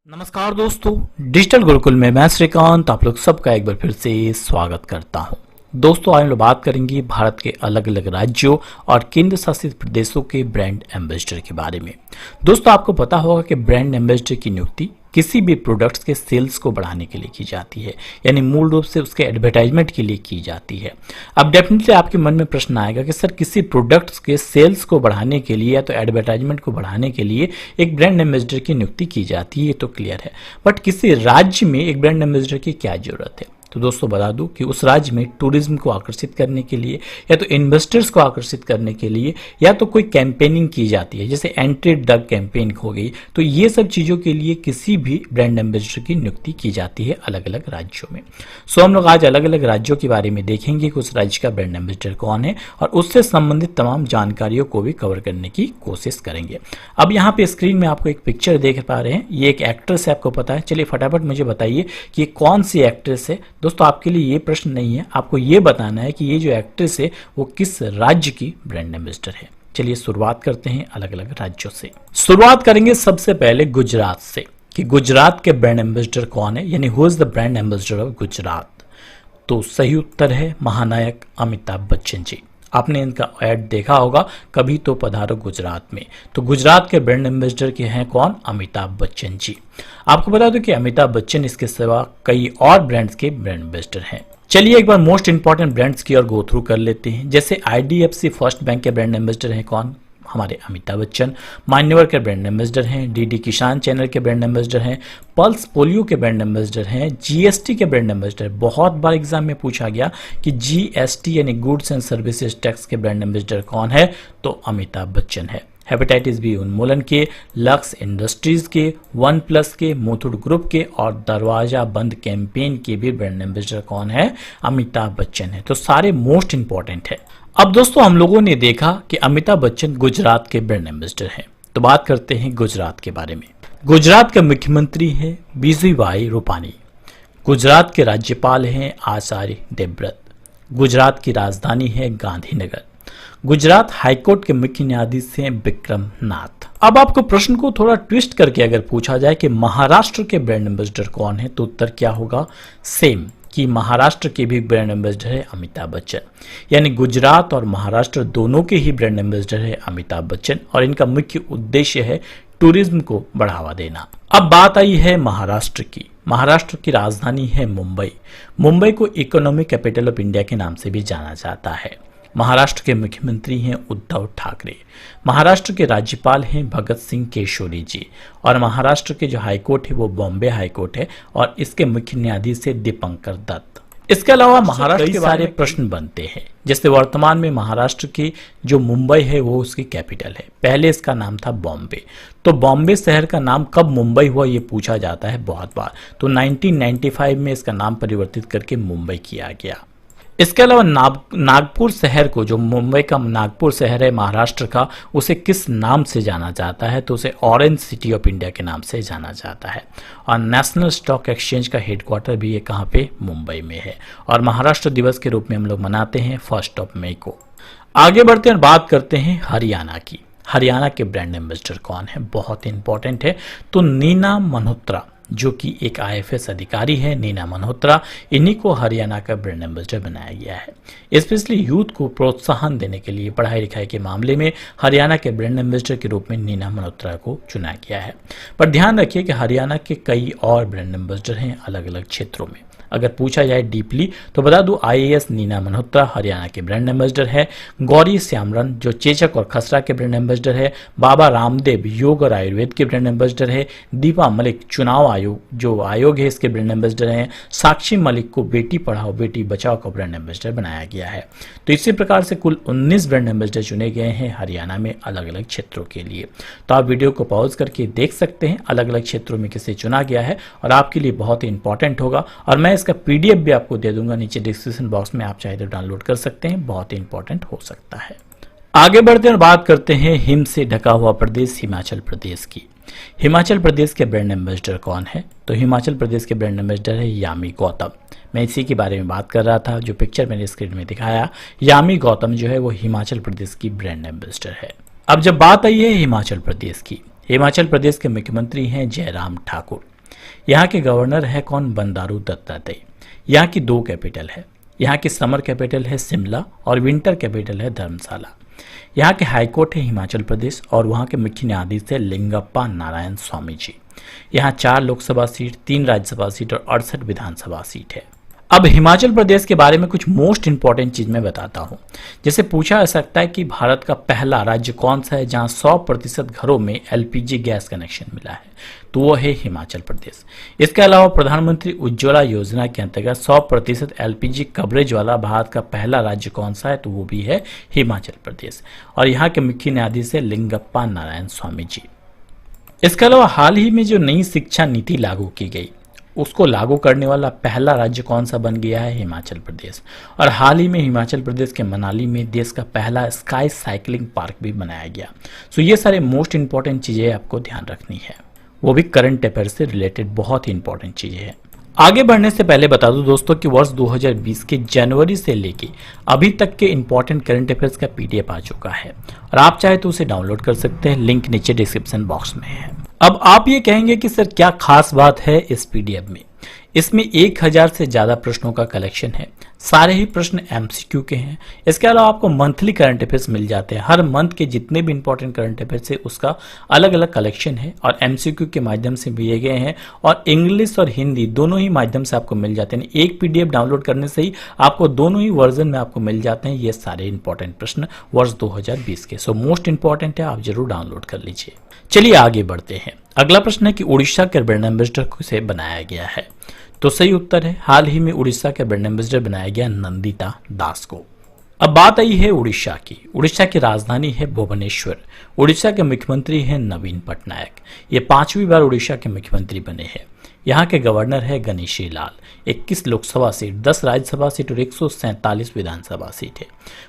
नमस्कार दोस्तों, डिजिटल गुरुकुल में मैं श्रीकांत आप लोग सबका एक बार फिर से स्वागत करता हूं। दोस्तों, आज हम लोग बात करेंगे भारत के अलग अलग राज्यों और केंद्र शासित प्रदेशों के ब्रांड एम्बेसडर के बारे में। दोस्तों, आपको पता होगा कि ब्रांड एम्बेसडर की नियुक्ति किसी भी प्रोडक्ट्स के सेल्स को बढ़ाने के लिए की जाती है, यानी मूल रूप से उसके एडवर्टाइजमेंट के लिए की जाती है। अब डेफिनेटली आपके मन में प्रश्न आएगा कि सर किसी प्रोडक्ट्स के सेल्स को बढ़ाने के लिए या तो एडवर्टाइजमेंट को बढ़ाने के लिए एक ब्रांड एम्बेसडर की नियुक्ति की जाती है, ये तो क्लियर है। बट किसी राज्य में एक ब्रांड एम्बेसडर की क्या जरूरत है? तो दोस्तों बता दूं कि उस राज्य में टूरिज्म को आकर्षित करने के लिए या तो इन्वेस्टर्स को आकर्षित करने के लिए या तो कोई कैंपेनिंग की जाती है, जैसे एंटी ड्रग कैंपेन हो गई, तो ये सब चीज़ों के लिए किसी भी ब्रांड एम्बेसडर की नियुक्ति की जाती है अलग अलग राज्यों में। सो हम लोग आज अलग अलग राज्यों के बारे में देखेंगे कि उस राज्य का ब्रांड एम्बेसडर कौन है और उससे संबंधित तमाम जानकारियों को भी कवर करने की कोशिश करेंगे। अब यहाँ पे स्क्रीन में आपको एक पिक्चर देख पा रहे हैं, ये एक एक्ट्रेस है, आपको पता है। चलिए फटाफट मुझे बताइए कि ये कौन सी एक्ट्रेस है। दोस्तों, आपके लिए ये प्रश्न नहीं है, आपको ये बताना है कि ये जो एक्ट्रेस है वो किस राज्य की ब्रांड एम्बेसडर है। चलिए शुरुआत करते हैं अलग अलग राज्यों से। शुरुआत करेंगे सबसे पहले गुजरात से कि गुजरात के ब्रांड एम्बेसडर कौन है, यानी who is the brand ambassador of Gujarat. तो सही उत्तर है महानायक अमिताभ बच्चन जी। आपने इनका ऐड देखा होगा, कभी तो पधारो गुजरात में। तो गुजरात के ब्रांड एम्बेसडर के हैं कौन? अमिताभ बच्चन जी। आपको बता दो कि अमिताभ बच्चन इसके सिवा कई और ब्रांड्स के ब्रांड एम्बेसडर हैं। चलिए एक बार मोस्ट इंपॉर्टेंट ब्रांड्स की ओर गो थ्रू कर लेते हैं। जैसे IDFC फर्स्ट बैंक के ब्रांड एम्बेसडर हैं कौन? हमारे अमिताभ बच्चन। मान्यवर के ब्रांड एम्बेसडर हैं, DD किसान चैनल के ब्रांड एम्बेसडर हैं, पल्स पोलियो के ब्रांड एम्बेसडर हैं, GST के ब्रांड एम्बेसडर। बहुत बार एग्जाम में पूछा गया कि GST यानी गुड्स एंड सर्विसेज टैक्स के ब्रांड एम्बेसडर कौन है? तो अमिताभ बच्चन है। हेपेटाइटिस बी उन्मूलन के, लक्स इंडस्ट्रीज के, वन प्लस के, मुथूट ग्रुप के और दरवाजा बंद कैंपेन के भी ब्रांड एम्बेसडर कौन है? अमिताभ बच्चन है। तो सारे मोस्ट इंपॉर्टेंट है। अब दोस्तों, हम लोगों ने देखा कि अमिताभ बच्चन गुजरात के ब्रांड एम्बेसडर हैं, तो बात करते हैं गुजरात के बारे में। गुजरात के मुख्यमंत्री हैं बीजूभाई रूपानी। गुजरात के राज्यपाल हैं आचार्य देवव्रत। गुजरात की राजधानी है गांधीनगर। गुजरात हाईकोर्ट के मुख्य न्यायाधीश हैं विक्रम नाथ। अब आपको प्रश्न को थोड़ा ट्विस्ट करके अगर पूछा जाए कि महाराष्ट्र के ब्रांड एम्बेसडर कौन है, तो उत्तर क्या होगा? सेम, कि महाराष्ट्र के भी ब्रांड एम्बेसडर है अमिताभ बच्चन। यानी गुजरात और महाराष्ट्र दोनों के ही ब्रांड एम्बेसडर है अमिताभ बच्चन और इनका मुख्य उद्देश्य है टूरिज्म को बढ़ावा देना। अब बात आई है महाराष्ट्र की। महाराष्ट्र की राजधानी है मुंबई। मुंबई को इकोनॉमिक कैपिटल ऑफ इंडिया के नाम से भी जाना जाता है। महाराष्ट्र के मुख्यमंत्री हैं उद्धव ठाकरे। महाराष्ट्र के राज्यपाल हैं भगत सिंह केशोरी जी और महाराष्ट्र के जो हाईकोर्ट है वो बॉम्बे हाईकोर्ट है और इसके मुख्य न्यायाधीश है दीपंकर दत्त। इसके अलावा महाराष्ट्र के सारे प्रश्न बनते हैं, जैसे वर्तमान में महाराष्ट्र की जो मुंबई है वो उसकी कैपिटल है। पहले इसका नाम था बॉम्बे। तो बॉम्बे शहर का नाम कब मुंबई हुआ ये पूछा जाता है बहुत बार। तो 1995 में इसका नाम परिवर्तित करके मुंबई किया गया। इसके अलावा नागपुर शहर को, जो मुंबई का नागपुर शहर है महाराष्ट्र का, उसे किस नाम से जाना जाता है? तो उसे ऑरेंज सिटी ऑफ इंडिया के नाम से जाना जाता है। और नेशनल स्टॉक एक्सचेंज का हेडक्वार्टर भी ये कहाँ पे? मुंबई में है। और महाराष्ट्र दिवस के रूप में हम लोग मनाते हैं 1 मई को। आगे बढ़ते हैं, बात करते हैं हरियाणा की। हरियाणा के ब्रांड एम्बेसडर कौन है? बहुत इंपॉर्टेंट है। तो नीना मल्होत्रा, जो कि एक IFS अधिकारी है, नीना मल्होत्रा, इन्हीं को हरियाणा का ब्रांड एम्बेसडर बनाया गया है। स्पेशली यूथ को प्रोत्साहन देने के लिए पढ़ाई लिखाई के मामले में हरियाणा के ब्रांड एम्बेसडर के रूप में नीना मल्होत्रा को चुना गया है। पर ध्यान रखिए कि हरियाणा के कई और ब्रांड एम्बेसडर हैं अलग अलग क्षेत्रों में। अगर पूछा जाए डीपली तो बता दूं, IAS नीना मल्होत्रा हरियाणा के ब्रांड एम्बेसडर है। गौरी श्यामरन जो चेचक और खसरा के ब्रांड एम्बेसडर है। बाबा रामदेव योग और आयुर्वेद के ब्रांड एम्बेसडर है। दीपा मलिक चुनाव आयोग जो आयोग है इसके ब्रांड एम्बेसडर हैं। साक्षी मलिक को बेटी पढ़ाओ बेटी बचाओ का ब्रांड एम्बेसडर बनाया गया है। तो इसी प्रकार से कुल 19 ब्रांड एम्बेसडर चुने गए हैं हरियाणा में अलग अलग क्षेत्रों के लिए। तो आप वीडियो को पॉज करके देख सकते हैं अलग अलग क्षेत्रों में किसे चुना गया है और आपके लिए बहुत ही इंपॉर्टेंट होगा। और मैं इसका PDF भी आपको दे दूंगा नीचे डिस्क्रिप्शन बॉक्स में, आप चाहे तो डाउनलोड कर सकते हैं, बहुत ही इंपॉर्टेंट हो सकता है। आगे बढ़ते हैं, बात करते हैं हिम से ढका हुआ प्रदेश हिमाचल प्रदेश की। हिमाचल प्रदेश के ब्रांड एम्बेसडर कौन है? तो हिमाचल प्रदेश के ब्रांड एम्बेसडर है यामी गौतम। मैं इसी के बारे में बात कर रहा था, जो पिक्चर मैंने स्क्रीन में दिखाया। यामी गौतम जो है वो हिमाचल प्रदेश की ब्रांड एम्बेसडर है। अब जब बात आई है हिमाचल प्रदेश की, हिमाचल प्रदेश के मुख्यमंत्री हैं जयराम ठाकुर। यहाँ के गवर्नर है कौन? बंडारू दत्तात्रेय। यहाँ की 2 कैपिटल है। यहाँ की समर कैपिटल है शिमला और विंटर कैपिटल है धर्मशाला। यहाँ के हाईकोर्ट है हिमाचल प्रदेश और वहाँ के मुख्य न्यायाधीश है लिंगप्पा नारायण स्वामी जी। यहाँ 4 लोकसभा सीट, 3 राज्यसभा सीट और 68 विधानसभा सीट है। अब हिमाचल प्रदेश के बारे में कुछ मोस्ट इंपॉर्टेंट चीज मैं बताता हूं। जैसे पूछा जा सकता है कि भारत का पहला राज्य कौन सा है जहां 100% घरों में एलपीजी गैस कनेक्शन मिला है, तो वो है हिमाचल प्रदेश। इसके अलावा प्रधानमंत्री उज्ज्वला योजना के अंतर्गत 100% एलपीजी कवरेज वाला भारत का पहला राज्य कौन सा है, तो वो भी है हिमाचल प्रदेश। और यहाँ के मुख्य न्यायाधीश है लिंगप्पा नारायण स्वामी जी। इसके अलावा हाल ही में जो नई शिक्षा नीति लागू की गई, उसको लागू करने वाला पहला राज्य कौन सा बन गया है? हिमाचल प्रदेश। और हाल ही में हिमाचल प्रदेश के मनाली में देश का पहला स्काई साइकिलिंग पार्क भी बनाया गया। सो ये सारे मोस्ट इंपॉर्टेंट चीजें आपको ध्यान रखनी है, वो भी करंट अफेयर से रिलेटेड बहुत ही इंपॉर्टेंट चीजें हैं। आगे बढ़ने से पहले बता दूं दोस्तों कि वर्ष 2020 के जनवरी से लेके अभी तक के इंपॉर्टेंट करंट अफेयर्स का पीडीएफ आ चुका है और आप चाहे तो उसे डाउनलोड कर सकते हैं, लिंक नीचे डिस्क्रिप्शन बॉक्स में है। अब आप ये कहेंगे कि सर क्या खास बात है इस पीडीएफ में? इसमें 1000 से ज्यादा प्रश्नों का कलेक्शन है, सारे ही प्रश्न एमसीक्यू के हैं। इसके अलावा आपको मंथली करंट अफेयर्स मिल जाते हैं, हर मंथ के जितने भी इंपॉर्टेंट करंट अफेयर्स है उसका अलग अलग कलेक्शन है और एमसीक्यू के माध्यम से दिए गए हैं और इंग्लिश और हिंदी दोनों ही माध्यम से आपको मिल जाते हैं। एक पीडीएफ डाउनलोड करने से ही आपको दोनों ही वर्जन में आपको मिल जाते हैं ये सारे इंपॉर्टेंट प्रश्न वर्ष 2020 के। सो मोस्ट इंपॉर्टेंट है, आप जरूर डाउनलोड कर लीजिए। चलिए आगे बढ़ते हैं। अगला प्रश्न है कि उड़ीसा के ब्रांड एम्बेसडर किसे बनाया गया है, तो सही उत्तर है हाल ही में उड़ीसा के ब्रांड एम्बेसडर बनाया गया नंदिता दास को। अब बात आई है उड़ीसा की। उड़ीसा की राजधानी है भुवनेश्वर। उड़ीसा के मुख्यमंत्री हैं नवीन पटनायक। ये 5वीं बार उड़ीसा के मुख्यमंत्री बने हैं। यहाँ के गवर्नर है गणेशी लाल। 21 लोकसभा सीट, 10 राज्यसभा सीट और 147 विधानसभा सीट है।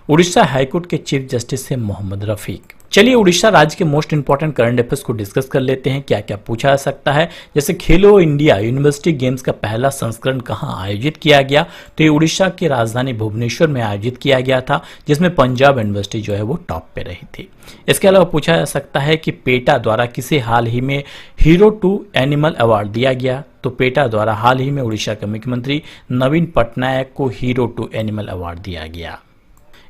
उड़ीसा हाईकोर्ट के चीफ जस्टिस है मोहम्मद रफीक। चलिए उड़ीसा राज्य के मोस्ट इंपॉर्टेंट करंट अफेयर्स को डिस्कस कर लेते हैं, क्या क्या पूछा जा सकता है। जैसे खेलो इंडिया यूनिवर्सिटी गेम्स का पहला संस्करण कहाँ आयोजित किया गया, तो ये उड़ीसा की राजधानी भुवनेश्वर में आयोजित किया गया था, जिसमें पंजाब यूनिवर्सिटी जो है वो टॉप पे रही थी। इसके अलावा पूछा जा सकता है कि पेटा द्वारा किसे हाल ही में हीरो टू एनिमल अवार्ड दिया गया, तो पेटा द्वारा हाल ही में उड़ीसा के मुख्यमंत्री नवीन पटनायक को हीरो टू एनिमल अवार्ड दिया गया।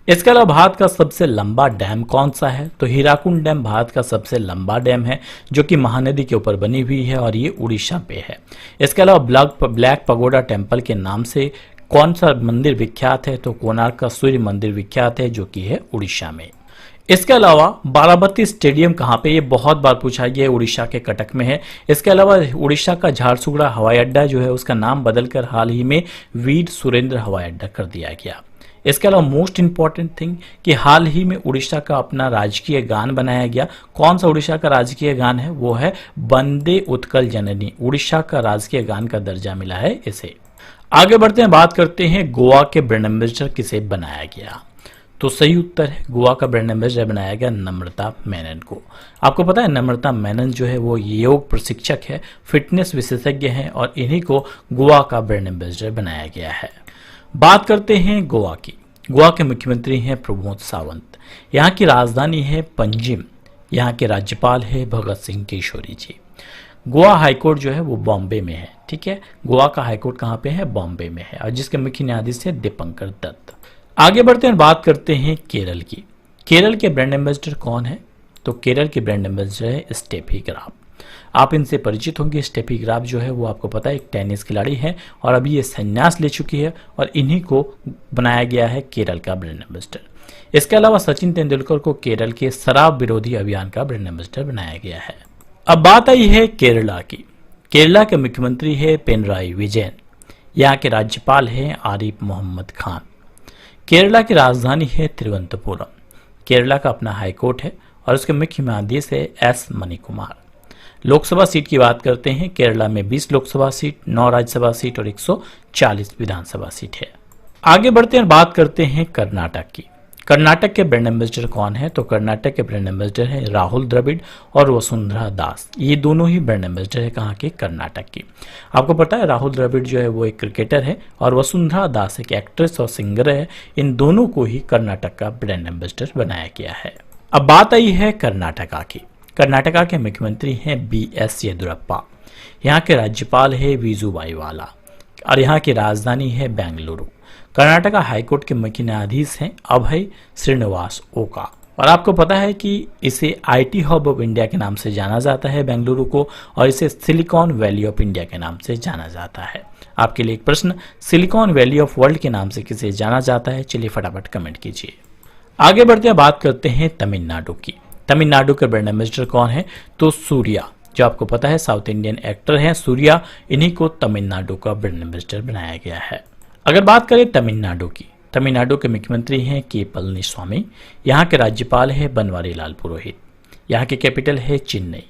इसके अलावा भारत का सबसे लंबा डैम कौन सा है, तो हीराकुंड डैम भारत का सबसे लंबा डैम है जो कि महानदी के ऊपर बनी हुई है और ये उड़ीसा पे है। इसके अलावा ब्लैक पगोडा टेम्पल के नाम से कौन सा मंदिर विख्यात है, तो कोणार्क का सूर्य मंदिर विख्यात है जो कि है उड़ीसा में। इसके अलावा बाराबती स्टेडियम कहाँ पे, ये बहुत बार पूछा गया है, उड़ीसा के कटक में है। इसके अलावा उड़ीसा का झारसुगड़ा हवाई अड्डा जो है उसका नाम बदलकर हाल ही में वीर सुरेंद्र हवाई अड्डा कर दिया गया। इसके अलावा मोस्ट इंपॉर्टेंट थिंग कि हाल ही में उड़ीसा का अपना राजकीय गान बनाया गया। कौन सा उड़ीसा का राजकीय गान है, वो है वंदे उत्कल जननी। उड़ीसा का राजकीय गान का दर्जा मिला है इसे। आगे बढ़ते हैं, बात करते हैं गोवा के ब्रांड एम्बेसडर किसे बनाया गया, तो सही उत्तर है गोवा का ब्रांड एम्बेसडर बनाया गया नम्रता मेनन को। आपको पता है नम्रता मेनन जो है वो योग प्रशिक्षक है, फिटनेस विशेषज्ञ हैं और इन्हीं को गोवा का ब्रांड एम्बेसडर बनाया गया है। बात करते हैं गोवा की। गोवा के मुख्यमंत्री हैं प्रमोद सावंत। यहाँ की राजधानी है पंजिम। यहाँ के राज्यपाल है भगत सिंह केशोरी जी। गोवा हाईकोर्ट जो है वो बॉम्बे में है, ठीक है। गोवा का हाईकोर्ट कहाँ पे है, बॉम्बे में है और जिसके मुख्य न्यायाधीश है दीपंकर दत्त। आगे बढ़ते हैं, बात करते हैं केरल की। केरल के ब्रांड एम्बेसडर कौन है, तो केरल के ब्रांड एम्बेसडर है स्टेफी ग्राफ। आप इनसे परिचित होंगे। स्टेफी ग्राफ जो है वो आपको पता है एक टेनिस खिलाड़ी है और अभी ये संन्यास ले चुकी है और इन्हीं को बनाया गया है केरल का ब्रांड एम्बेसडर। इसके अलावा सचिन तेंदुलकर को केरल के शराब विरोधी अभियान का ब्रांड एम्बेसडर बनाया गया है। अब बात आई है केरला की। केरला के मुख्यमंत्री है पिनराई विजयन। यहाँ के राज्यपाल हैं आरिफ मोहम्मद खान। केरला की राजधानी है तिरुवनंतपुरम। केरला का अपना हाईकोर्ट है और उसके मुख्य न्यायाधीश है एस मणिकुमार। लोकसभा सीट की बात करते हैं, केरला में 20 लोकसभा सीट, 9 राज्यसभा सीट और 140 विधानसभा सीट है। आगे बढ़ते हैं, बात करते हैं कर्नाटक की। कर्नाटक के ब्रांड एम्बेसडर कौन है, तो कर्नाटक के ब्रांड एम्बेसडर है राहुल द्रविड़ और वसुंधरा दास। ये दोनों ही ब्रांड एम्बेसडर है कहाँ के, कर्नाटक की। आपको पता है राहुल द्रविड़ जो है वो एक क्रिकेटर है और वसुंधरा दास एक एक्ट्रेस और सिंगर है। इन दोनों को ही कर्नाटक का ब्रांड एम्बेसडर बनाया गया है। अब बात आई है कर्नाटका की। कर्नाटका के मुख्यमंत्री हैं BS येदियुरप्पा। यहाँ के राज्यपाल है विजुभाई वाला और यहाँ की राजधानी है बेंगलुरु। कर्नाटका हाईकोर्ट के मुख्य न्यायाधीश हैं अभय श्रीनिवास ओका। और आपको पता है कि इसे आईटी हब ऑफ इंडिया के नाम से जाना जाता है बेंगलुरु को, और इसे सिलिकॉन वैली ऑफ इंडिया के नाम से जाना जाता है। आपके लिए एक प्रश्न, सिलिकॉन वैली ऑफ वर्ल्ड के नाम से किसे जाना जाता है? चलिए फटाफट कमेंट कीजिए। आगे बढ़ते हैं, बात करते हैं तमिलनाडु की। तमिलनाडु के ब्रांड एम्बेसडर कौन है? तो सूर्या, जो आपको पता है साउथ इंडियन एक्टर हैं सूर्या, इन्हीं को तमिलनाडु का ब्रांड एम्बेसडर बनाया गया है। अगर बात करें तमिलनाडु की, तमिलनाडु के मुख्यमंत्री हैं के पलनीस्वामी, यहाँ के राज्यपाल है बनवारी लाल पुरोहित, यहाँ की कैपिटल है चेन्नई,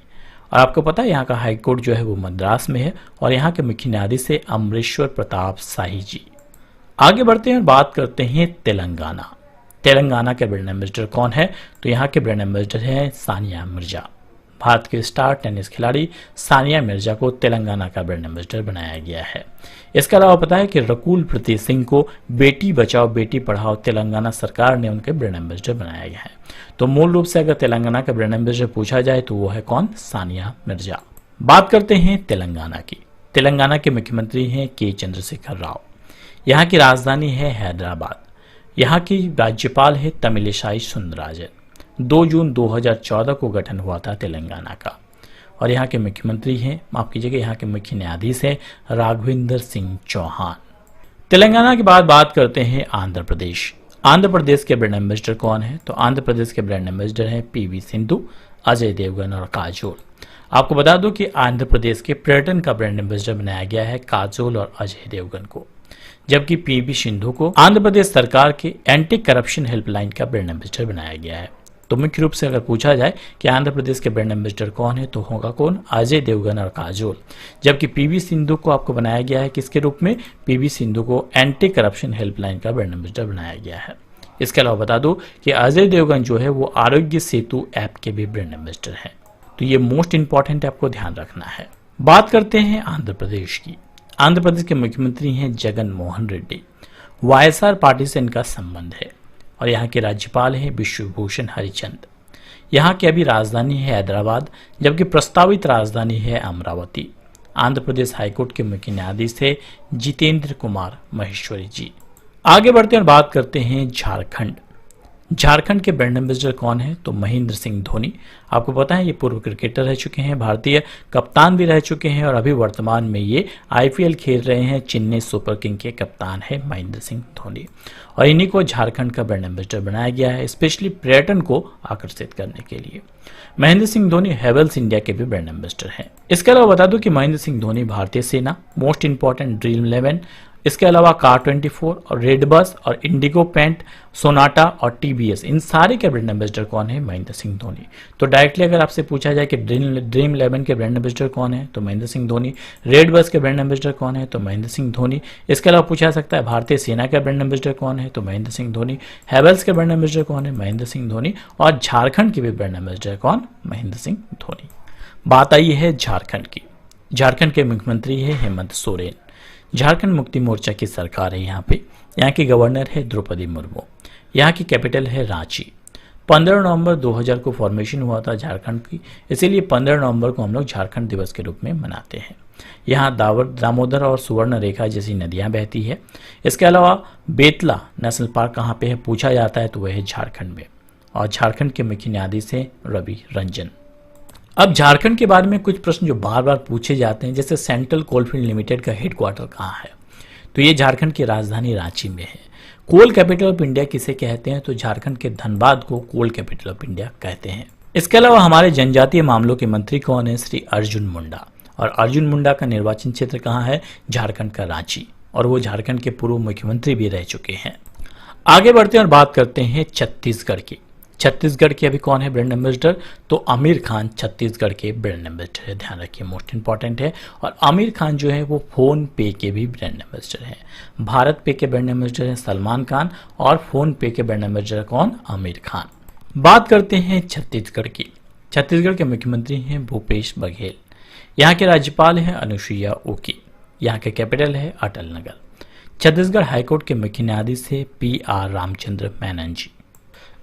और आपको पता है यहाँ का हाईकोर्ट जो है वो मद्रास में है, और यहाँ के मुख्य न्यायाधीश है अमरेश्वर प्रताप शाही जी। आगे बढ़ते हैं और बात करते हैं तेलंगाना। तेलंगाना के ब्रांड एम्बेसडर कौन है? तो यहाँ के ब्रांड एम्बेसडर है सानिया मिर्जा। भारत के स्टार टेनिस खिलाड़ी सानिया मिर्जा को तेलंगाना का ब्रांड एम्बेसडर बनाया गया है। इसके अलावा पता है कि रकुल प्रीति सिंह को बेटी बचाओ बेटी पढ़ाओ तेलंगाना सरकार ने उनके ब्रांड एम्बेसडर बनाया गया है। तो मूल रूप से अगर तेलंगाना का ब्रांड एम्बेसडर पूछा जाए तो वो है कौन? सानिया मिर्जा। बात करते हैं तेलंगाना की। तेलंगाना के मुख्यमंत्री हैं के चंद्रशेखर राव, यहाँ की राजधानी है हैदराबाद, यहाँ की राज्यपाल है तमिलिसाई सुंदरराजन। 2 जून 2014 को गठन हुआ था तेलंगाना का, और यहाँ के मुख्यमंत्री हैं, माफ कीजिएगा, यहाँ के मुख्य न्यायाधीश हैं राघवेंद्र सिंह चौहान। तेलंगाना के बाद बात करते हैं आंध्र प्रदेश। आंध्र प्रदेश के ब्रांड एम्बेसडर कौन है? तो आंध्र प्रदेश के ब्रांड एम्बेसडर हैं पीवी सिंधु, अजय देवगन और काजोल। आपको बता दूं कि आंध्र प्रदेश के पर्यटन का ब्रांड एम्बेसडर बनाया गया है काजोल और अजय देवगन को, जबकि पीवी सिंधु को आंध्र प्रदेश सरकार के एंटी करप्शन हेल्पलाइन का ब्रांड एम्बेसडर बनाया गया है। तो मुख्य रूप से अगर पूछा जाए कि आंध्र प्रदेश के ब्रांड एम्बेसडर कौन है, तो होगा कौन? अजय देवगन और काजोल। जबकि पीवी सिंधु को आपको बनाया गया है किसके रूप में? पीवी सिंधु को एंटी करप्शन हेल्पलाइन का ब्रांड एम्बेसडर बनाया गया है। इसके अलावा बता दो कि अजय देवगन जो है वो आरोग्य सेतु ऐप के भी ब्रांड एम्बेसडर है। तो ये मोस्ट इंपॉर्टेंट आपको ध्यान रखना है। बात करते हैं आंध्र प्रदेश की। आंध्र प्रदेश के मुख्यमंत्री हैं जगन मोहन रेड्डी, वाईएसआर पार्टी से इनका संबंध है, और यहाँ के राज्यपाल हैं विश्वभूषण हरिचंद। यहाँ की अभी राजधानी है हैदराबाद, जबकि प्रस्तावित राजधानी है अमरावती। आंध्र प्रदेश हाईकोर्ट के मुख्य न्यायाधीश थे जितेंद्र कुमार महेश्वरी जी। आगे बढ़ते हैं और बात करते हैं झारखंड। झारखंड के ब्रांड एम्बेसडर कौन है? तो महेंद्र सिंह धोनी। आपको पता है ये पूर्व क्रिकेटर रह चुके हैं, भारतीय कप्तान भी रह चुके हैं, और अभी वर्तमान में ये आईपीएल खेल रहे हैं। चेन्नई सुपर किंग के कप्तान है महेंद्र सिंह धोनी, और इन्हीं को झारखंड का ब्रांड एम्बेसडर बनाया गया है, स्पेशली पर्यटन को आकर्षित करने के लिए। महेंद्र सिंह धोनी हेवल्स इंडिया के भी ब्रांड एम्बेसडर हैं। इसके अलावा बता दूं कि महेंद्र सिंह धोनी भारतीय सेना, मोस्ट इंपॉर्टेंट ड्रीम 11, इसके अलावा कार 24 और रेड बस और इंडिगो पेंट, सोनाटा और टीबीएस, इन सारे के ब्रांड एम्बेसडर कौन है? महेंद्र सिंह धोनी। तो डायरेक्टली अगर आपसे पूछा जाए कि ड्रीम 11 के ब्रांड एम्बेसडर कौन है, तो महेंद्र सिंह धोनी। रेड बस के ब्रांड एम्बेसडर कौन है? तो महेंद्र सिंह धोनी। इसके अलावा पूछा सकता है भारतीय सेना का ब्रांड एम्बेसडर कौन है? तो महेंद्र सिंह धोनी। हेवल्स के ब्रांड एम्बेसडर कौन है? महेंद्र सिंह धोनी। और झारखंड के भी ब्रांड एम्बेसडर कौन? महेंद्र सिंह धोनी। बात आई है झारखंड की। झारखंड के मुख्यमंत्री है हेमंत सोरेन। झारखंड मुक्ति मोर्चा की सरकार है यहाँ पे। यहाँ की गवर्नर है द्रौपदी मुर्मू। यहाँ की कैपिटल है रांची। 15 नवंबर 2000 को फॉर्मेशन हुआ था झारखंड की, इसीलिए 15 नवंबर को हम लोग झारखंड दिवस के रूप में मनाते हैं। यहाँ दामोदर और सुवर्ण रेखा जैसी नदियाँ बहती है। इसके अलावा बेतला नेशनल पार्क कहाँ पे है पूछा जाता है, तो वह है झारखंड में, और झारखंड के मुख्य न्यायाधीश हैं रवि रंजन। अब झारखंड के बारे में कुछ प्रश्न जो बार बार पूछे जाते हैं, जैसे सेंट्रल कोलफील्ड लिमिटेड का हेडक्वार्टर कहाँ है, तो ये झारखंड की राजधानी रांची में है। कोल कैपिटल ऑफ इंडिया किसे कहते हैं, तो झारखंड के धनबाद को कोल कैपिटल ऑफ इंडिया कहते हैं। इसके अलावा हमारे जनजातीय मामलों के मंत्री कौन है? श्री अर्जुन मुंडा, और अर्जुन मुंडा का निर्वाचन क्षेत्र कहाँ है? झारखंड का रांची, और वो झारखंड के पूर्व मुख्यमंत्री भी रह चुके हैं। आगे बढ़ते हैं और बात करते हैं छत्तीसगढ़ की। छत्तीसगढ़ के अभी कौन है ब्रांड एम्बेसडर? तो आमिर खान छत्तीसगढ़ के ब्रांड एम्बेसडर है, ध्यान रखिए, मोस्ट इंपॉर्टेंट है। और आमिर खान जो है वो फोन पे के भी ब्रांड एम्बेसडर हैं। भारत पे के ब्रांड एम्बेसडर हैं सलमान खान, और फोन पे के ब्रांड एम्बेसडर कौन? आमिर खान। बात करते हैं छत्तीसगढ़ की। छत्तीसगढ़ के मुख्यमंत्री हैं भूपेश बघेल। यहाँ के राज्यपाल हैं अनुसुईया उइके। यहाँ के कैपिटल है अटल नगर। छत्तीसगढ़ हाईकोर्ट के मुख्य न्यायाधीश है PR रामचंद्र मेनन जी।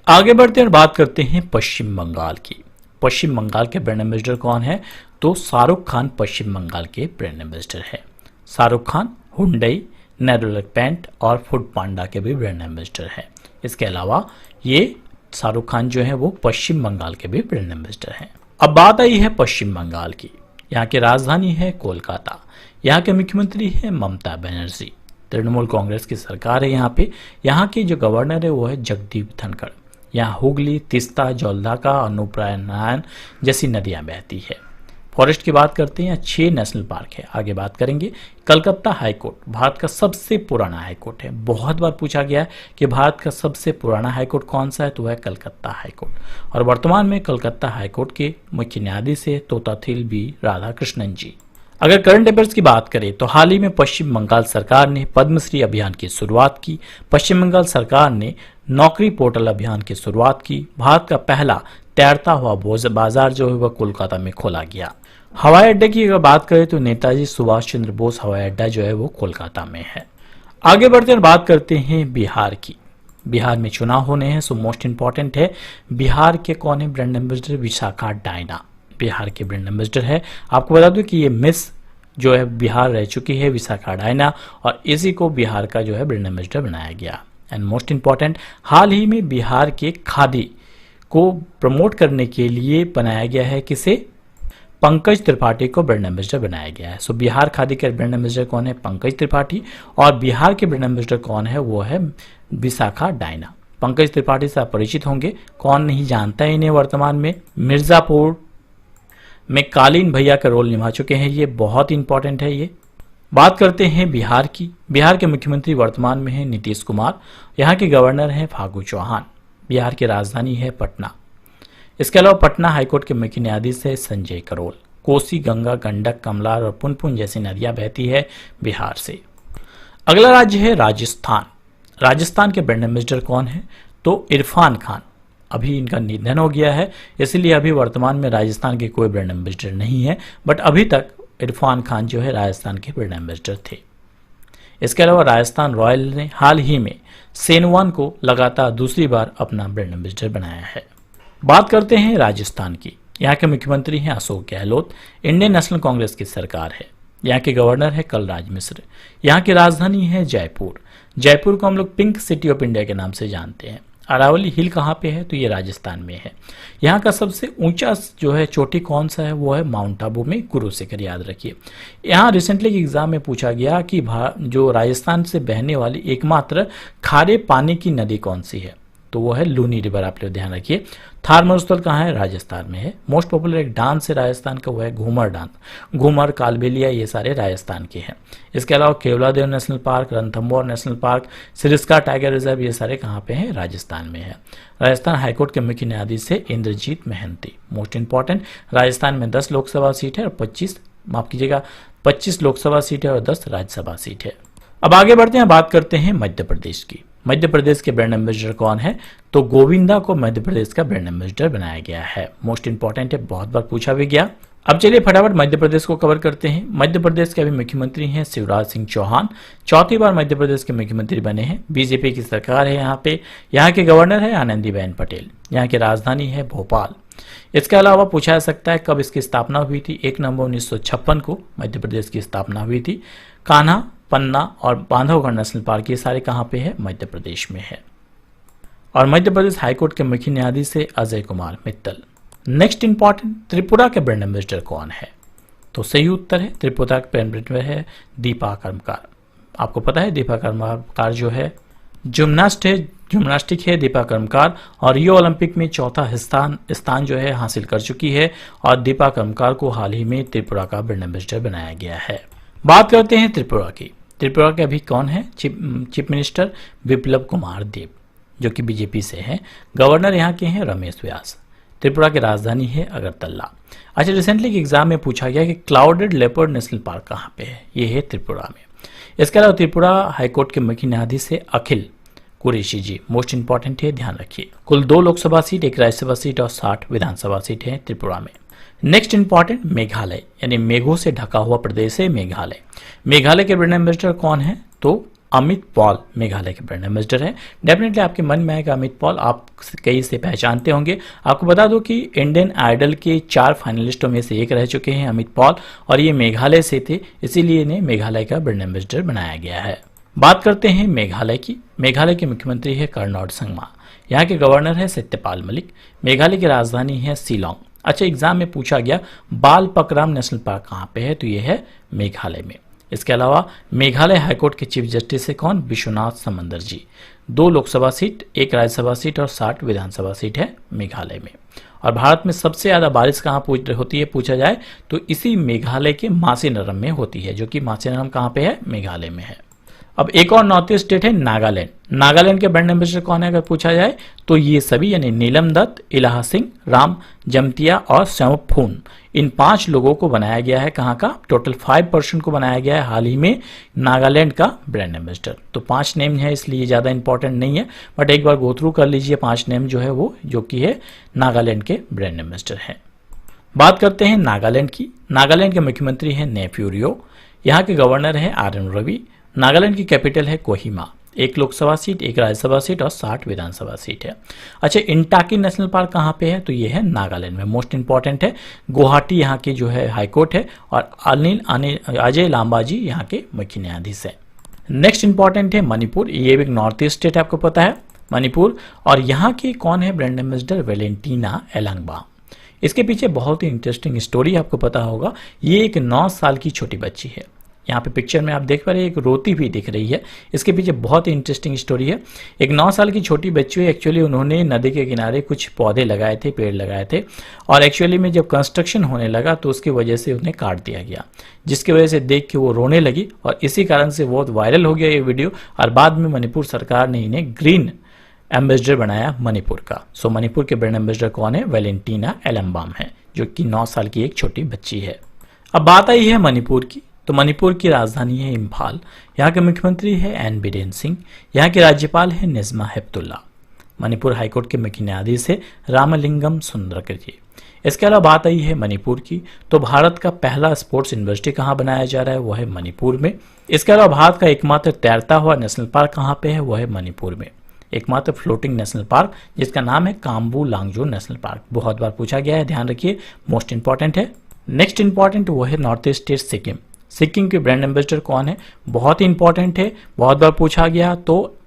आगे बढ़ते हैं और बात करते हैं पश्चिम बंगाल की। पश्चिम बंगाल के ब्रांड एम्बेसडर कौन है? तो शाहरुख खान पश्चिम बंगाल के ब्रांड एम्बेसडर है। शाहरुख खान हुंडई, नेरोलैक पेंट और फूड पांडा के भी ब्रांड एम्बेसडर है। इसके अलावा ये शाहरुख खान जो है वो पश्चिम बंगाल के भी ब्रांड एम्बेसडर हैं। अब बात आई है पश्चिम बंगाल की। यहाँ की राजधानी है कोलकाता। यहाँ के मुख्यमंत्री है ममता बनर्जी। तृणमूल कांग्रेस की सरकार है यहाँ पे। यहाँ के जो गवर्नर है वो है जगदीप धनखड़। यहाँ हुगली, तिस्ता, जौलधाका, अनुप्रायनायन जैसी नदियां बहती है। फॉरेस्ट की बात करते हैं, यहाँ 6 नेशनल पार्क है। आगे बात करेंगे कलकत्ता हाईकोर्ट भारत का सबसे पुराना हाईकोर्ट है। बहुत बार पूछा गया है कि भारत का सबसे पुराना हाईकोर्ट कौन सा है, तो वह कलकत्ता हाईकोर्ट। और वर्तमान में कलकत्ता हाईकोर्ट के मुख्य न्यायाधीश है तोताथिल बी राधाकृष्णन जी। अगर करंट अफेयर्स की बात करें तो हाल ही में पश्चिम बंगाल सरकार ने पद्मश्री अभियान की शुरुआत की। पश्चिम बंगाल सरकार ने नौकरी पोर्टल अभियान की शुरुआत की। भारत का पहला तैरता हुआ बाजार जो है वह कोलकाता में खोला गया। हवाई अड्डे की अगर बात करें तो नेताजी सुभाष चंद्र बोस हवाई अड्डा जो है वो कोलकाता में है। आगे बढ़ते हैं, बात करते हैं बिहार की। बिहार में चुनाव होने हैं, सो मोस्ट इंपॉर्टेंट है बिहार के कौन है brand ambassador, Vishakha Diana Bihar के ब्रांड एम्बेसडर है। आपको बता दूं कि ये मिस जो है बिहार रह चुकी है विशाखा डायना, और इसी को बिहार का जो है ब्रांड एम्बेसडर बनाया गया। एंड मोस्ट इंपॉर्टेंट, हाल ही में बिहार के खादी को प्रमोट करने के लिए बनाया गया है किसे, पंकज त्रिपाठी को ब्रांड एम्बेसडर बनाया गया है। सो बिहार खादी के ब्रांड एम्बेसडर कौन है, पंकज त्रिपाठी, और बिहार के ब्रांड एम्बेसडर कौन है, वो है विशाखा डायना। पंकज त्रिपाठी से आप परिचित होंगे, कौन नहीं जानता है इन्हें। वर्तमान में मिर्जापुर में कालीन भैया का रोल निभा चुके हैं, ये बहुत इंपॉर्टेंट है। ये बात करते हैं बिहार की। बिहार के मुख्यमंत्री वर्तमान में है नीतीश कुमार। यहाँ के गवर्नर हैं फागू चौहान। बिहार की राजधानी है पटना। इसके अलावा पटना हाईकोर्ट के मुख्य न्यायाधीश है संजय करोल। कोसी, गंगा, गंडक, कमला और पुनपुन जैसी नदियां बहती है बिहार से। अगला राज्य है राजस्थान। राजस्थान के ब्रांड एम्बेसडर कौन है, तो इरफान खान। अभी इनका निधन हो गया है, इसलिए अभी वर्तमान में राजस्थान के कोई ब्रांड एम्बेसडर नहीं है, बट अभी तक इरफान खान जो है राजस्थान के ब्रांड एम्बेसडर थे। इसके अलावा राजस्थान रॉयल ने हाल ही में सेनवान को लगातार दूसरी बार अपना ब्रांड एम्बेसडर बनाया है। बात करते हैं राजस्थान की। यहाँ के मुख्यमंत्री हैं अशोक गहलोत। इंडियन नेशनल कांग्रेस की सरकार है। यहाँ के गवर्नर है कलराज मिश्र। यहाँ की राजधानी है जयपुर। जयपुर को हम लोग पिंक सिटी ऑफ इंडिया के नाम से जानते हैं। अरावली हिल कहाँ पे है, तो ये राजस्थान में है। यहाँ का सबसे ऊंचा जो है चोटी कौन सा है, वो है माउंट आबू में गुरु शिखर, याद रखिए। यहाँ रिसेंटली एग्जाम में पूछा गया कि जो राजस्थान से बहने वाली एकमात्र खारे पानी की नदी कौन सी है, तो वो है लूनी रिवर। आप लोग ध्यान रखिए। थार मरुस्थल कहाँ है, राजस्थान में है। मोस्ट पॉपुलर एक डांस है राजस्थान का, वो है घूमर डांस। घूमर, कालबेलिया, ये सारे राजस्थान के हैं। इसके अलावा Keoladeo national park, Ranthambore national park, Sariska tiger reserve, ये सारे कहाँ पे हैं, राजस्थान में है। राजस्थान हाईकोर्ट के मुख्य न्यायाधीश है इंद्रजीत महंती। मोस्ट इंपॉर्टेंट, राजस्थान में 10 लोकसभा सीट है और 25 लोकसभा सीट है और 10 राज्यसभा सीट है। अब आगे बढ़ते हैं, बात करते हैं मध्य प्रदेश की। मध्य प्रदेश के ब्रांड एम्बेसडर कौन है, तो गोविंदा को मध्य प्रदेश का ब्रांड एम्बेसडर बनाया गया है। मोस्ट इंपॉर्टेंट है, बहुत बार पूछा भी गया। अब चलिए फटाफट मध्य प्रदेश को कवर करते हैं। मध्य प्रदेश के अभी मुख्यमंत्री हैं शिवराज सिंह चौहान। चौथी बार मध्य प्रदेश के मुख्यमंत्री बने हैं। बीजेपी की सरकार है यहाँ पे। यहाँ के गवर्नर है आनंदीबेन पटेल। यहाँ की राजधानी है भोपाल। इसके अलावा पूछा जा सकता है कब इसकी स्थापना हुई थी, 1 नवंबर 1956 को मध्य प्रदेश की स्थापना हुई थी। कान्हा, पन्ना और बांधवगढ़ नेशनल पार्क, ये सारे कहाँ पे है, मध्य प्रदेश में है। और मध्य प्रदेश हाईकोर्ट के मुख्य न्यायाधीश है अजय कुमार मित्तल। नेक्स्ट इंपॉर्टेंट, त्रिपुरा के ब्रांड एम्बेसडर कौन है, तो सही उत्तर है त्रिपुरा के ब्रांड एम्बेसडर है दीपा कर्मकार। आपको पता है दीपा कर्मकार जो है जिम्नास्टिक है दीपा कर्मकार, और रियो ओलंपिक में चौथा स्थान जो है हासिल कर चुकी है। और दीपा कर्मकार को हाल ही में त्रिपुरा का ब्रांड एम्बेसडर बनाया गया है। बात करते हैं त्रिपुरा की। त्रिपुरा के अभी कौन है, चीफ मिनिस्टर विप्लव कुमार देव, जो कि बीजेपी से हैं। गवर्नर यहाँ के हैं रमेश व्यास। त्रिपुरा की राजधानी है अगरतला। अच्छा, रिसेंटली के एग्जाम में पूछा गया कि क्लाउडेड लेपर्ड नेशनल पार्क कहाँ पे है, ये है त्रिपुरा में। इसके अलावा त्रिपुरा हाईकोर्ट के मुख्य न्यायाधीश है अखिल कुरैशी जी। मोस्ट इंपॉर्टेंट है, ध्यान रखिए। कुल 2 लोकसभा सीट, 1 राज्यसभा सीट और 60 विधानसभा सीट है त्रिपुरा में। नेक्स्ट इंपॉर्टेंट, मेघालय, यानी मेघों से ढका हुआ प्रदेश है मेघालय। मेघालय के ब्रांड एम्बेसडर कौन है, तो अमित पॉल मेघालय के ब्रांड एम्बेसडर हैं। डेफिनेटली आपके मन में आएगा अमित पॉल, आप कई से पहचानते होंगे। आपको बता दो कि इंडियन आइडल के 4 फाइनलिस्टों में से एक रह चुके हैं अमित पॉल, और ये मेघालय से थे, इसीलिए इन्हें मेघालय का ब्रांड एम्बेसडर बनाया गया है। बात करते हैं मेघालय की। मेघालय के मुख्यमंत्री है कर्नोड संगमा, यहाँ के गवर्नर है सत्यपाल मलिक, मेघालय की राजधानी है शिलोंग। अच्छा, एग्जाम में पूछा गया बाल पकराम नेशनल पार्क कहाँ पे है, तो ये है मेघालय में। इसके अलावा मेघालय हाईकोर्ट के चीफ जस्टिस है कौन, विश्वनाथ समंदर जी। 2 लोकसभा सीट, 1 राज्यसभा सीट और 60 विधानसभा सीट है मेघालय में। और भारत में सबसे ज्यादा बारिश कहाँ होती है पूछा जाए तो इसी मेघालय के मासीनरम में होती है, जो कि मासीनरम कहाँ पे है, मेघालय में है। अब एक और नॉर्थ ईस्ट स्टेट है नागालैंड। नागालैंड के ब्रांड एम्बेसडर कौन है अगर पूछा जाए तो ये सभी यानी नीलम दत्त, इलाहा सिंह, राम जमतिया और स्यामफून, इन 5 लोगों को बनाया गया है। कहाँ का, टोटल 5 पर्सन को बनाया गया है हाल ही में नागालैंड का ब्रांड एम्बेसडर। तो 5 नेम है, इसलिए ज्यादा इंपॉर्टेंट नहीं है, बट एक बार गो थ्रू कर लीजिए 5 नेम जो है वो, जो कि है नागालैंड के ब्रांड एम्बेसडर है। बात करते हैं नागालैंड की। नागालैंड के मुख्यमंत्री है नेफ्यू रियो, यहाँ के गवर्नर है आरएन रवि। नागालैंड की कैपिटल है कोहिमा। 1 लोकसभा सीट, 1 राज्यसभा सीट और 60 विधानसभा सीट है। अच्छा, इंटाकी नेशनल पार्क कहाँ पे है, तो ये है नागालैंड में, मोस्ट इंपॉर्टेंट है। गुवाहाटी यहाँ की जो है हाईकोर्ट है, और अजय लांबा जी यहाँ के मुख्य न्यायाधीश है। नेक्स्ट इंपॉर्टेंट है मणिपुर। ये भी एक नॉर्थ ईस्ट स्टेट है, आपको पता है मणिपुर, और यहाँ के कौन है ब्रांड एम्बेसडर, वेलेंटीना एलंगबा। इसके पीछे बहुत ही इंटरेस्टिंग स्टोरी आपको पता होगा। ये एक 9 साल की छोटी बच्ची है, यहाँ पे पिक्चर में आप देख पा रहे हैं, एक रोती भी दिख रही है। इसके पीछे बहुत ही इंटरेस्टिंग स्टोरी है। एक 9 साल की छोटी बच्ची, एक्चुअली उन्होंने नदी के किनारे कुछ पौधे लगाए थे, पेड़ लगाए थे, और एक्चुअली में जब कंस्ट्रक्शन होने लगा तो उसकी वजह से उन्हें काट दिया गया, जिसकी वजह से देख के वो रोने लगी, और इसी कारण से बहुत वायरल हो गया ये वीडियो। और बाद में मणिपुर सरकार ने इन्हें ग्रीन एम्बेसडर बनाया मणिपुर का। सो मणिपुर के ब्रांड एम्बेसडर कौन है, वेलेंटीना एलंबाम है, जो कि 9 साल की एक छोटी बच्ची है। अब बात आई है मणिपुर की, तो मणिपुर की राजधानी है इम्फाल। यहाँ के मुख्यमंत्री है एन बीरेन सिंह, यहाँ के राज्यपाल है निज़्मा हेपतुल्ला। मणिपुर हाईकोर्ट के मुख्य न्यायाधीश है रामलिंगम सुंदरकर्जी। इसके अलावा बात आई है मणिपुर की, तो भारत का पहला स्पोर्ट्स यूनिवर्सिटी कहाँ बनाया जा रहा है, वो है मणिपुर में। इसके अलावा भारत का एकमात्र तैरता हुआ नेशनल पार्क कहाँ पे है, वो है मणिपुर में। एकमात्र फ्लोटिंग नेशनल पार्क जिसका नाम है काम्बू लांगजो नेशनल पार्क, बहुत बार पूछा गया है, ध्यान रखिए, मोस्ट इंपॉर्टेंट है। नेक्स्ट इंपॉर्टेंट वो है north east state Sikkim. Sikkim के ब्रांड एम्बेसडर कौन है, बहुत ही इंपॉर्टेंट है, बहुत बार पूछा गया, तो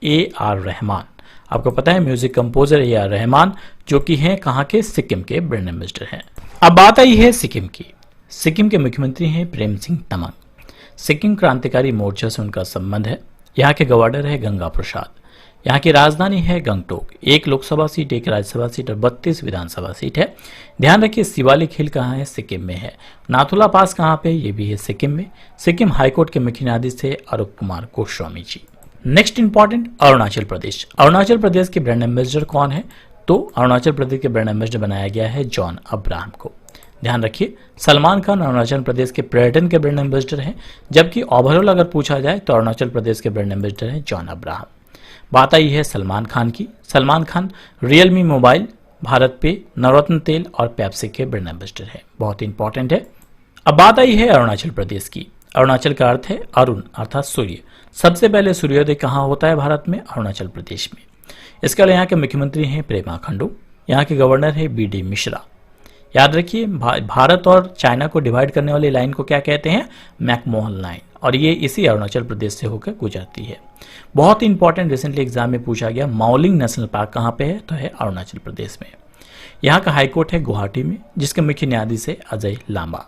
AR रहमान। आपको पता है म्यूजिक कंपोजर AR रहमान, जो कि हैं कहाँ के, सिक्किम के ब्रांड एम्बेसडर हैं। अब बात आई है सिक्किम की। सिक्किम के मुख्यमंत्री हैं प्रेम सिंह तमांग। सिक्किम क्रांतिकारी मोर्चा से उनका संबंध है। यहाँ के गवर्नर है गंगा प्रसाद। यहाँ की राजधानी है गंगटोक। 1 लोकसभा सीट, 1 राज्यसभा सीट और 32 विधानसभा सीट है। ध्यान रखिए शिवालिक हिल कहाँ है, सिक्किम में है। नाथुला पास कहाँ पे, ये भी है सिक्किम में। सिक्किम हाईकोर्ट के मुख्य न्यायाधीश थे अरूप कुमार गोस्वामी जी। Next important Arunachal Pradesh. अरुणाचल प्रदेश के ब्रांड एम्बेसडर कौन है, तो अरुणाचल प्रदेश के ब्रांड एम्बेसडर बनाया गया है जॉन अब्राहम को। ध्यान रखिए सलमान खान अरुणाचल प्रदेश के पर्यटन के ब्रांड एम्बेसडर हैं, जबकि ओवरऑल अगर पूछा जाए तो अरुणाचल प्रदेश के ब्रांड एम्बेसडर हैं जॉन अब्राहम। बात आई है सलमान खान की। सलमान खान रियलमी मोबाइल, भारत पे, नवरत्न तेल और पेप्सी के ब्रांड एम्बेसडर है, बहुत इंपॉर्टेंट है। अब बात आई है अरुणाचल प्रदेश की। अरुणाचल का अर्थ है अरुण अर्थात सूर्य। सबसे पहले सूर्योदय कहाँ होता है भारत में, अरुणाचल प्रदेश में। इसके अलावा यहाँ के मुख्यमंत्री हैं प्रेमा खंडू। यहाँ के गवर्नर है BD मिश्रा। याद रखिए भारत और चाइना को डिवाइड करने वाली लाइन को क्या कहते हैं, मैकमोहन लाइन, और ये इसी अरुणाचल प्रदेश से होकर गुजरती है। बहुत ही इंपॉर्टेंट, रिसेंटली एग्जाम में पूछा गया, माओलिंग नेशनल पार्क कहाँ पे है, तो है अरुणाचल प्रदेश में। यहाँ का हाईकोर्ट है गुवाहाटी में, जिसके मुख्य न्यायाधीश है अजय लांबा।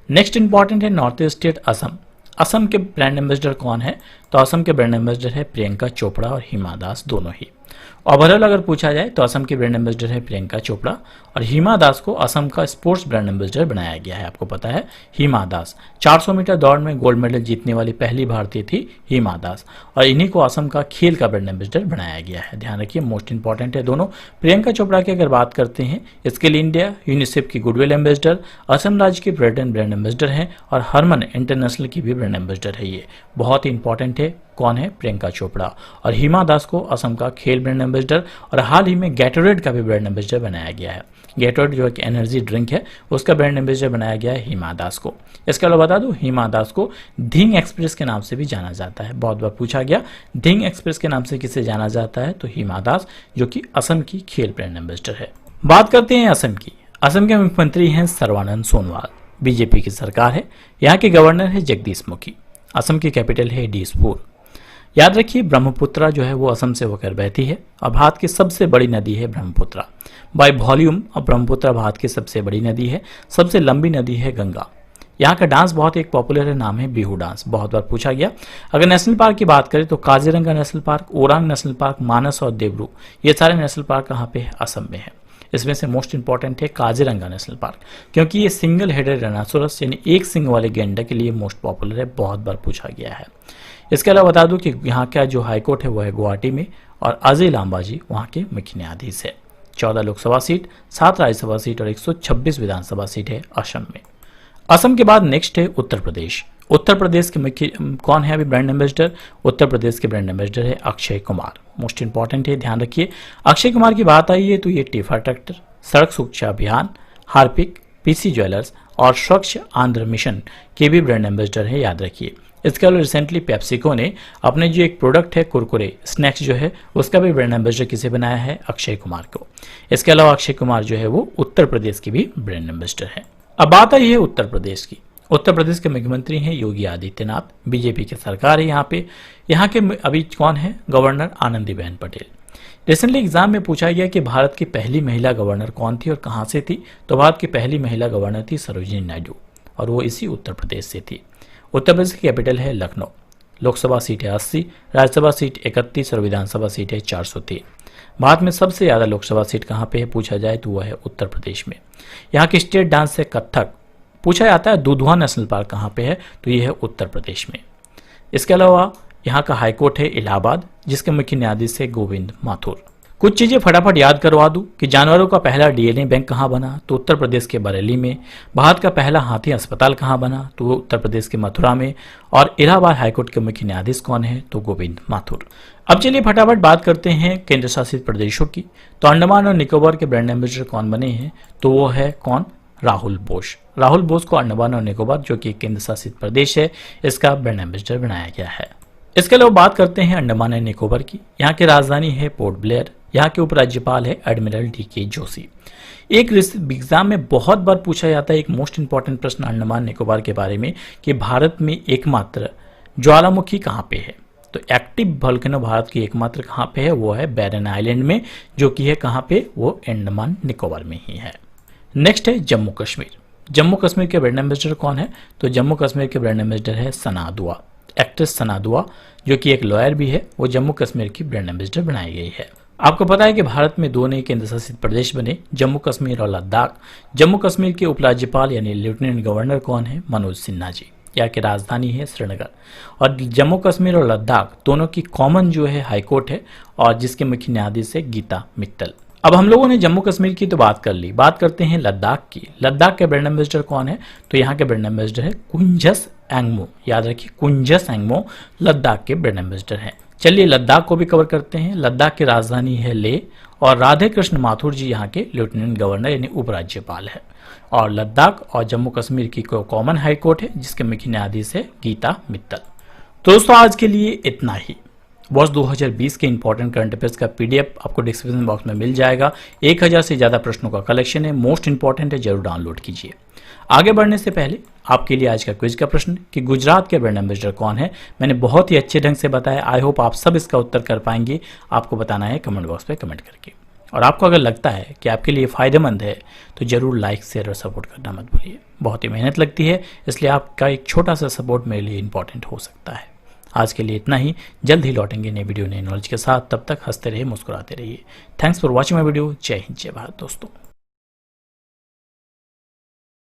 नेक्स्ट इंपॉर्टेंट है north east state Assam. Assam के ब्रांड एम्बेसडर कौन है, तो असम के ब्रांड एम्बेसडर है प्रियंका चोपड़ा और हिमा दास, दोनों ही। ओवरऑल अगर पूछा जाए तो असम के ब्रांड एम्बेसडर है प्रियंका चोपड़ा, और हिमा दास को असम का स्पोर्ट्स ब्रांड एम्बेसडर बनाया गया है। आपको पता है हिमा दास 400 मीटर दौड़ में गोल्ड मेडल जीतने वाली पहली भारतीय थी हिमा दास, और इन्हीं को असम का खेल का ब्रांड एम्बेसडर बनाया गया है। ध्यान रखिए मोस्ट इंपॉर्टेंट है दोनों। प्रियंका चोपड़ा की अगर बात करते हैं, स्किल इंडिया, यूनिसेफ की गुडविल एम्बेसडर, असम राज्य की पर्यटन ब्रांड एम्बेसडर हैं, और हरमन इंटरनेशनल की भी ब्रांड एम्बेसडर है। ये बहुत ही इंपॉर्टेंट है, कौन है? प्रियंका चोपड़ा। और हिमा दास को असम का खेल ब्रांड एम्बेसडर और हाल ही में गैटोरेड का भी ब्रांड एम्बेसडर बनाया गया है। गैटोरेड जो एक एनर्जी ड्रिंक है उसका ब्रांड एम्बेसडर बनाया गया है हिमा दास को। इसके अलावा बता दूं, हिमा दास को धिंग एक्सप्रेस के नाम से भी जाना जाता है। बहुत बार पूछा गया धिंग एक्सप्रेस के नाम से किसे जाना जाता है, तो हिमा दास जो कि असम की खेल ब्रांड एम्बेसडर है। बात करते हैं असम की। असम के मुख्यमंत्री हैं सर्बानंद सोनोवाल। बीजेपी की सरकार है। यहाँ के गवर्नर है जगदीश मुखी। असम की कैपिटल है दिसपुर। याद रखिए ब्रह्मपुत्रा जो है वो असम से होकर बहती है और भारत की सबसे बड़ी नदी है ब्रह्मपुत्रा। बाय वॉल्यूम अब ब्रह्मपुत्रा भारत की सबसे बड़ी नदी है। सबसे लंबी नदी है गंगा। यहाँ का डांस बहुत एक पॉपुलर है, नाम है बिहू डांस। बहुत बार पूछा गया। अगर नेशनल पार्क की बात करें तो Kaziranga national park, Orang national park, Manas और देवरू, ये सारे नेशनल पार्क कहाँ पे है? असम में है। इसमें से मोस्ट इंपॉर्टेंट है काजीरंगा नेशनल पार्क, क्योंकि ये सिंगल हेडेड राइनोसोरस यानी एक सिंग वाले गैंडा के लिए मोस्ट पॉपुलर है। बहुत बार पूछा गया है। इसके अलावा बता दूं कि यहाँ का जो हाईकोर्ट है वो है गुवाहाटी में और अजय लांबा जी वहाँ के मुख्य न्यायाधीश है। 14 लोकसभा सीट, 7 राज्यसभा सीट और 126 विधानसभा सीट है असम में। असम के बाद नेक्स्ट है उत्तर प्रदेश। उत्तर प्रदेश के मुख्य कौन है अभी ब्रांड एम्बेसडर? उत्तर प्रदेश के ब्रांड एम्बेसडर है अक्षय कुमार। मोस्ट इंपॉर्टेंट है, ध्यान रखिए। अक्षय कुमार की बात आई है तो ये टिफा ट्रैक्टर, सड़क सुरक्षा अभियान, हार्पिक, पीसी ज्वेलर्स और स्वच्छ आंध्र मिशन के भी ब्रांड एम्बेसडर है, याद रखिए। इसके अलावा रिसेंटली पेप्सिको ने अपने जो एक प्रोडक्ट है कुरकुरे स्नैक्स जो है उसका भी ब्रांड एम्बेसडर किसे बनाया है? अक्षय कुमार को। इसके अलावा अक्षय कुमार जो है वो उत्तर प्रदेश की भी ब्रांड एम्बेसडर है। अब बात आई है उत्तर प्रदेश की। उत्तर प्रदेश के मुख्यमंत्री हैं योगी आदित्यनाथ। बीजेपी की सरकार है यहाँ पे। यहाँ के अभी कौन है? Governor Anandiben Patel. Recently exam में पूछा गया कि भारत की पहली महिला गवर्नर कौन थी और कहाँ से थी, तो भारत की पहली महिला गवर्नर थी सरोजिनी नायडू और वो इसी उत्तर प्रदेश से थी। उत्तर प्रदेश की कैपिटल है लखनऊ। लोकसभा सीट है 80, राज्यसभा सीट 31 और विधानसभा सीट है 403। भारत में सबसे ज्यादा लोकसभा सीट कहाँ पे है पूछा जाए तो वह है उत्तर प्रदेश में। यहाँ की स्टेट डांस है कथक। पूछा जाता है दुधवा नेशनल पार्क कहाँ पे है, तो यह है उत्तर प्रदेश में। इसके अलावा यहाँ का हाईकोर्ट है इलाहाबाद, जिसके मुख्य न्यायाधीश है गोविंद माथुर। कुछ चीजें फटाफट याद करवा दूं कि जानवरों का पहला डीएनए बैंक कहाँ बना, तो उत्तर प्रदेश के बरेली में। भारत का पहला हाथी अस्पताल कहाँ बना, तो वो उत्तर प्रदेश के मथुरा में। और इलाहाबाद हाईकोर्ट के मुख्य न्यायाधीश कौन है, तो गोविंद माथुर। अब चलिए फटाफट बात करते हैं केंद्र शासित प्रदेशों की। तो अंडमान और निकोबार के ब्रांड एम्बेसडर कौन बने हैं, तो वो है कौन? राहुल बोस। राहुल बोस को अंडमान और निकोबार जो कि केंद्र शासित प्रदेश है इसका ब्रांड एम्बेसडर बनाया गया है। इसके अलावा बात करते हैं अंडमान एंड निकोबार की। यहाँ की राजधानी है पोर्ट ब्लेयर। यहाँ के उपराज्यपाल है एडमिरल DK जोशी। एक एग्जाम में बहुत बार पूछा जाता है एक मोस्ट इंपॉर्टेंट प्रश्न अंडमान निकोबार के बारे में कि भारत में एकमात्र ज्वालामुखी कहाँ पे है, तो एक्टिव वोल्केनो भारत की एकमात्र कहाँ पे है, वो है बैरन आइलैंड में, जो कि है कहाँ पे, वो अंडमान निकोबार में ही है। नेक्स्ट है जम्मू कश्मीर। जम्मू कश्मीर के ब्रांड एम्बेसडर कौन है, तो जम्मू कश्मीर के ब्रांड एम्बेसडर है सना दुआ। एक्ट्रेस सना दुआ जो कि एक लॉयर भी है, वो जम्मू कश्मीर की ब्रांड एम्बेसडर बनाई गई है। आपको पता है कि भारत में दो नए केंद्र शासित प्रदेश बने, जम्मू कश्मीर और लद्दाख। जम्मू कश्मीर के उपराज्यपाल यानी लेफ्टिनेंट गवर्नर कौन है, मनोज सिन्हा जी। यहाँ की राजधानी है श्रीनगर। और जम्मू कश्मीर और लद्दाख दोनों की कॉमन जो है हाईकोर्ट है और जिसके मुख्य न्यायाधीश है गीता मित्तल। अब हम लोगों ने जम्मू कश्मीर की तो बात कर ली, बात करते हैं लद्दाख की। लद्दाख के ब्रांड एम्बेसडर कौन है, तो यहाँ के ब्रांड एम्बेसडर है कुंजस एंगमो। याद रखिए कुंजस एंगमो लद्दाख के ब्रांड एम्बेसडर हैं। चलिए लद्दाख को भी कवर करते हैं। लद्दाख की राजधानी है ले और राधे कृष्ण माथुर जी यहाँ के लेफ्टिनेंट गवर्नर यानी उपराज्यपाल है। और लद्दाख और जम्मू कश्मीर की कॉमन हाईकोर्ट है जिसके मुख्य न्यायाधीश है गीता मित्तल। तो दोस्तों आज के लिए इतना ही। वर्ष 2020 के इंपॉर्टेंट करंट अफेयर्स का पीडीएफ आपको डिस्क्रिप्शन बॉक्स में मिल जाएगा। 1000 से ज्यादा प्रश्नों का कलेक्शन है, मोस्ट इंपॉर्टेंट है, जरूर डाउनलोड कीजिए। आगे बढ़ने से पहले आपके लिए आज का क्विज का प्रश्न कि गुजरात के ब्रांड एम्बेसडर कौन है, मैंने बहुत ही अच्छे ढंग से बताया। आई होप आप सब इसका उत्तर कर पाएंगे। आपको बताना है कमेंट बॉक्स पे कमेंट करके। और आपको अगर लगता है कि आपके लिए फायदेमंद है तो जरूर लाइक शेयर और सपोर्ट करना मत भूलिए। बहुत ही मेहनत लगती है, इसलिए आपका एक छोटा सा सपोर्ट मेरे लिए इंपॉर्टेंट हो सकता है। आज के लिए इतना ही। जल्द ही लौटेंगे नए वीडियो नए नॉलेज के साथ। तब तक हंसते रहिए, मुस्कुराते रहिए। Thanks for watching my video. जय हिंद, जय भारत दोस्तों।